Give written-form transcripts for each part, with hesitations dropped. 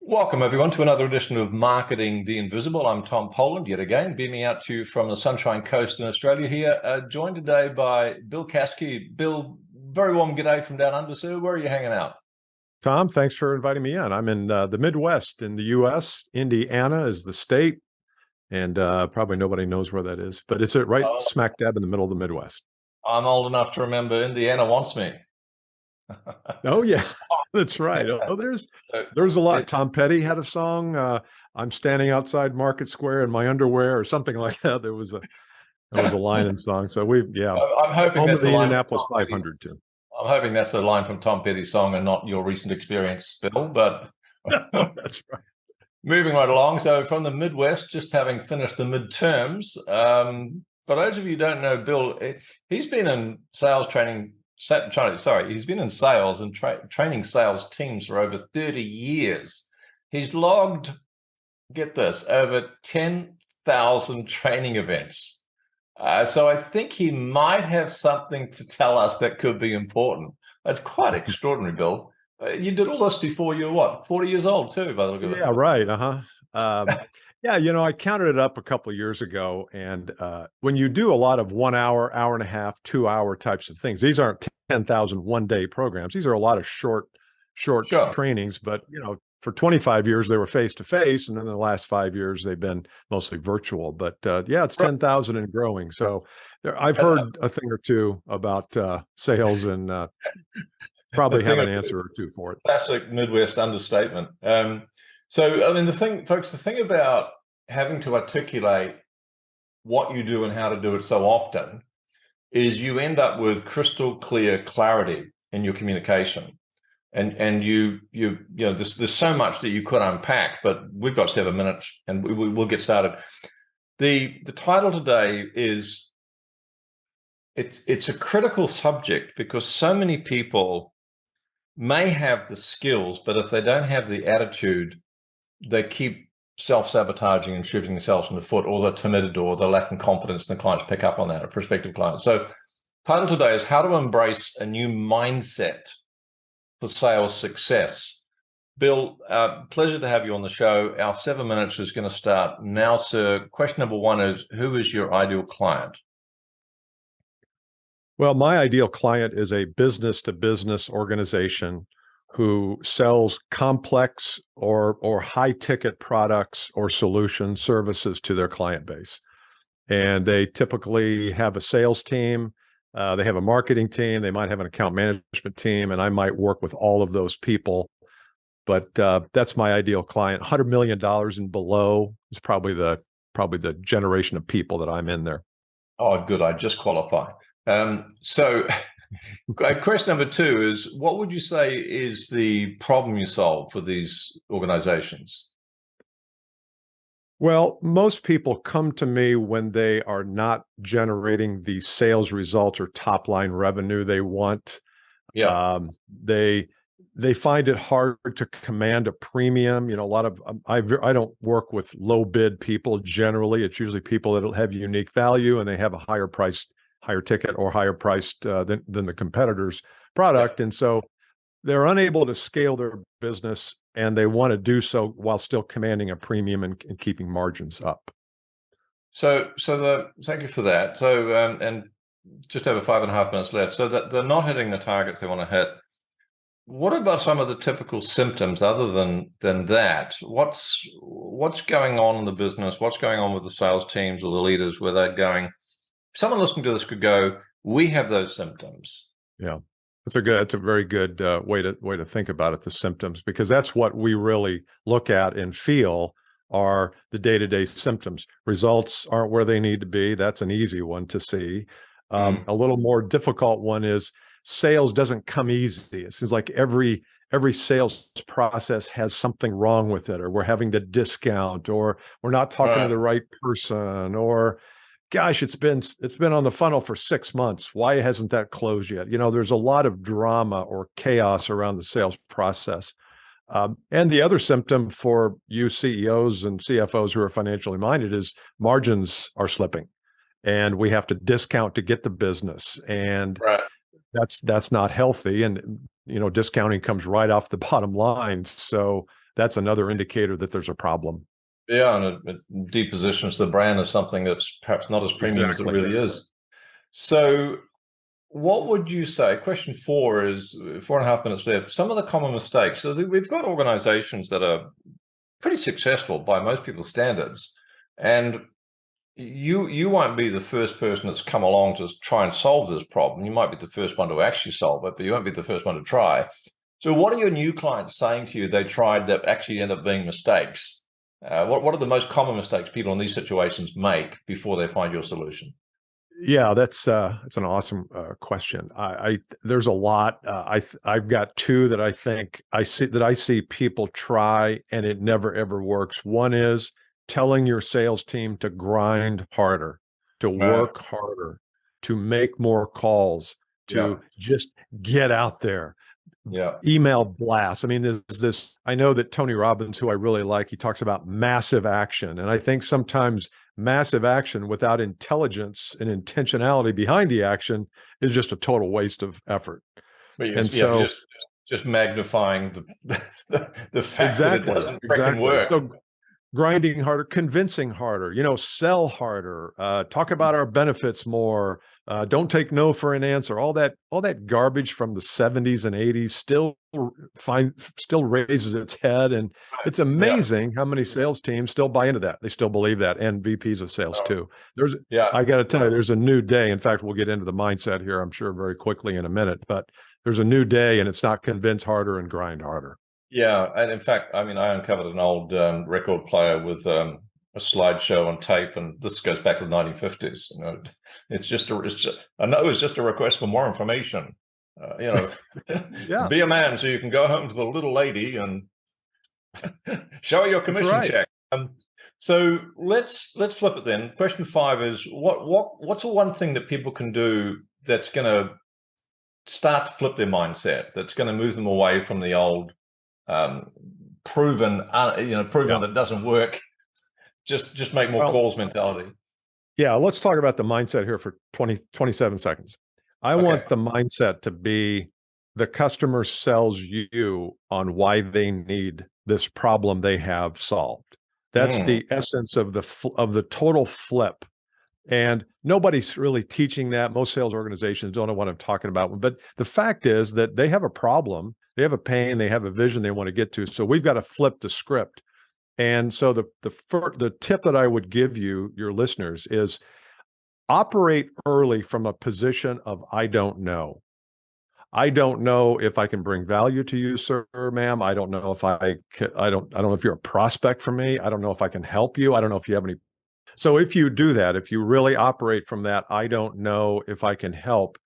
Welcome, everyone, to another edition of Marketing the Invisible. I'm Tom Poland, yet again, beaming out to you from the Sunshine Coast in Australia here, joined today by Bill Caskey. Bill, very warm g'day from down under, sir. Where are you hanging out? Tom, thanks for inviting me in. I'm in the Midwest in the U.S. Indiana is the state, and probably nobody knows where that is, but it's right Oh, smack dab in the middle of the Midwest. I'm old enough to remember Indiana wants me. Oh, yes, that's right. Oh, So there's a lot. it, Tom Petty had a song. I'm standing outside Market Square in my underwear, or something like that. There was a line in the song. So I'm hoping home of that's a the line from Indianapolis Tom Petty's. 500 too. I'm hoping that's a line from Tom Petty's song and not your recent experience, Bill. But That's right. moving right along. So from the Midwest, just having finished the midterms. For those of you who don't know Bill, he's been in sales training. Sorry, he's been in sales and training sales teams for over 30 years. He's logged, get this, over 10,000 training events. So I think he might have something to tell us that could be important. That's quite extraordinary, Bill. You did all this before you were what, 40 years old too, by the look of it. Yeah, right. Yeah, I counted it up a couple of years ago, and when you do a lot of 1 hour, hour and a half, 2 hour types of things, these aren't 10,000 one-day programs. These are a lot of short Sure. trainings. But for 25 years they were face to face, and then the last 5 years they've been mostly virtual. But yeah, it's 10,000 and growing. So I've heard a thing or two about sales, and A probably thing have or an two. answer or two for it. Classic Midwest understatement. So, I mean, folks, the thing about having to articulate what you do and how to do it so often is you end up with crystal clear clarity in your communication. And there's so much that you could unpack, but we've got 7 minutes and we'll get started. The title today is, it's a critical subject because so many people may have the skills, but if they don't have the attitude, they keep self-sabotaging and shooting themselves in the foot, or they're timid, or they're lacking confidence, and the clients pick up on that, or prospective clients. So title today is How to Embrace a New Mindset for Sales Success. Bill, pleasure to have you on the show. Our 7 minutes is going to start now, sir. Question number one is, who is your ideal client? Well, my ideal client is a business to business organization who sells complex or high ticket products or solutions, services to their client base. And they typically have a sales team, they have a marketing team, they might have an account management team, and I might work with all of those people. But that's my ideal client. $100 million and below is probably the generation of people that I'm in there. Oh, good. I just qualify. So question number two is, what would you say is the problem you solve for these organizations? Well, most people come to me when they are not generating the sales results or top line revenue they want. Yeah. They find it hard to command a premium. A lot of I don't work with low bid people generally. It's usually people that have unique value and they have a higher priced, higher ticket, or higher priced than the competitor's product. And so they're unable to scale their business, and they want to do so while still commanding a premium and keeping margins up. So thank you for that. So, and just over 5.5 minutes left. So that they're not hitting the targets they want to hit. What about some of the typical symptoms other than that? What's going on in the business? What's going on with the sales teams or the leaders where they're going? Someone listening to this could go, we have those symptoms. Yeah, that's a very good way to think about it, the symptoms, because that's what we really look at and feel are the day-to-day symptoms. Results aren't where they need to be. That's an easy one to see. A little more difficult one is sales doesn't come easy. It seems like every sales process has something wrong with it, or we're having to discount, or we're not talking to the right person, or gosh, it's been on the funnel for 6 months. Why hasn't that closed yet? There's a lot of drama or chaos around the sales process. And the other symptom for you CEOs and CFOs who are financially minded is margins are slipping, and we have to discount to get the business. And that's not healthy. And discounting comes right off the bottom line. So that's another indicator that there's a problem. Yeah, and it depositions the brand as something that's perhaps not as premium as it really is. So what would you say? Question 4 is 4.5 minutes left. Some of the common mistakes. So we've got organizations that are pretty successful by most people's standards, and you won't be the first person that's come along to try and solve this problem. You might be the first one to actually solve it, but you won't be the first one to try. So what are your new clients saying to you they tried that actually end up being mistakes? What are the most common mistakes people in these situations make before they find your solution? Yeah, that's an awesome question. There's a lot. I've got two that I see people try and it never ever works. One is telling your sales team to grind harder, to work harder, to make more calls, to just get out there. Email blasts. I mean, there's this, I know that Tony Robbins, who I really like, he talks about massive action. And I think sometimes massive action without intelligence and intentionality behind the action is just a total waste of effort. And so just magnifying the fact that it doesn't freaking work. So grinding harder, convincing harder, sell harder, talk about our benefits more, don't take no for an answer. All that garbage from the 70s and 80s still raises its head. And it's amazing how many sales teams still buy into that. They still believe that, and VPs of sales too. I got to tell you, there's a new day. In fact, we'll get into the mindset here, I'm sure, very quickly in a minute, but there's a new day, and it's not convince harder and grind harder. Yeah, and in fact, I mean, I uncovered an old record player with a slideshow on tape, and this goes back to the 1950s. I know it's just a request for more information. Be a man so you can go home to the little lady and show her your commission check. So let's flip it then. Question 5 is what's the one thing that people can do that's going to start to flip their mindset, that's going to move them away from the old proven that it doesn't work, just make more calls mentality? Yeah, let's talk about the mindset here for 27 seconds. I want the mindset to be the customer sells you on why they need this problem they have solved. That's the essence of the total flip. And nobody's really teaching that. Most sales organizations don't know what I'm talking about. But the fact is that they have a problem, they have a pain, they have a vision they want to get to. So we've got to flip the script. And so the tip that I would give you, your listeners, is operate early from a position of I don't know. I don't know if I can bring value to you, sir, ma'am. I don't know if I don't know if you're a prospect for me. I don't know if I can help you. I don't know if you have any. So if you do that, if you really operate from that, I don't know if I can help,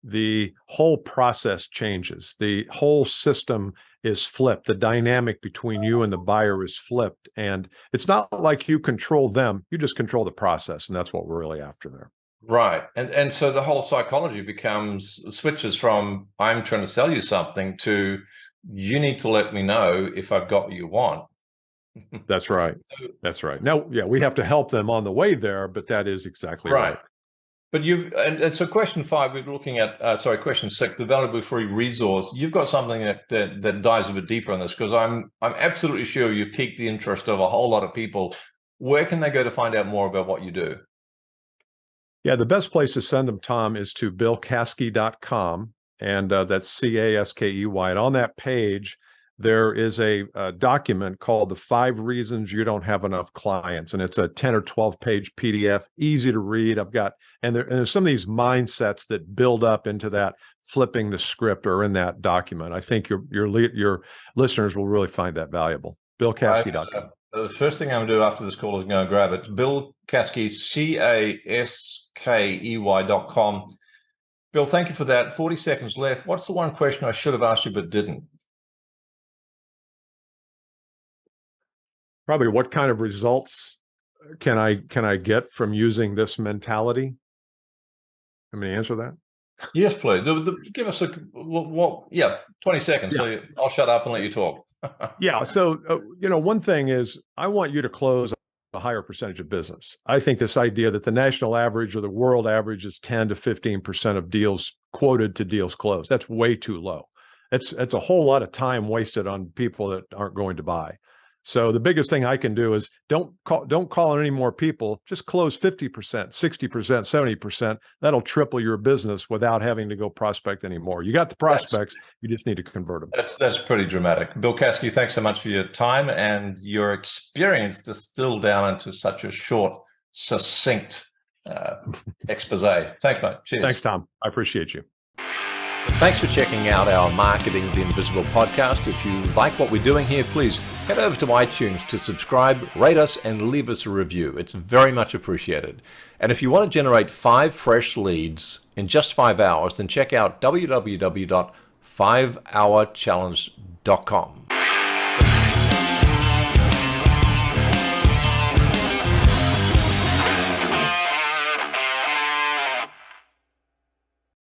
the whole process changes. The whole system is flipped. The dynamic between you and the buyer is flipped. And it's not like you control them. You just control the process. And that's what we're really after there. Right. And so the whole psychology switches from I'm trying to sell you something to you need to let me know if I've got what you want. That's right. That's right. Now, yeah, we have to help them on the way there, but that is exactly right. But and so question 5, we're looking at, question 6, the valuable free resource. You've got something that dives a bit deeper on this, because I'm absolutely sure you piqued the interest of a whole lot of people. Where can they go to find out more about what you do? Yeah, the best place to send them, Tom, is to billcaskey.com, and that's Caskey. And on that page, there is a document called The 5 Reasons You Don't Have Enough Clients. And it's a 10 or 12 page PDF, easy to read. There's some of these mindsets that build up into that flipping the script or in that document. I think your listeners will really find that valuable. billcaskey.com. The first thing I'm going to do after this call is go and grab it. Bill Caskey, Caskey.com. Bill, thank you for that. 40 seconds left. What's the one question I should have asked you but didn't? Probably what kind of results can I get from using this mentality? Let me answer that. Yes, please. Give us 20 seconds. Yeah. So I'll shut up and let you talk. Yeah. So, one thing is I want you to close a higher percentage of business. I think this idea that the national average or the world average is 10 to 15% of deals quoted to deals closed, that's way too low. it's a whole lot of time wasted on people that aren't going to buy. So the biggest thing I can do is don't call on any more people. Just close 50%, 60%, 70%. That'll triple your business without having to go prospect anymore. You got the prospects, you just need to convert them. That's pretty dramatic. Bill Caskey, thanks so much for your time and your experience distilled down into such a short, succinct expose. Thanks, mate. Cheers. Thanks, Tom. I appreciate you. Thanks for checking out our Marketing the Invisible podcast. If you like what we're doing here, please head over to iTunes to subscribe, rate us, and leave us a review. It's very much appreciated. And if you want to generate 5 fresh leads in just 5 hours, then check out www.5hourchallenge.com.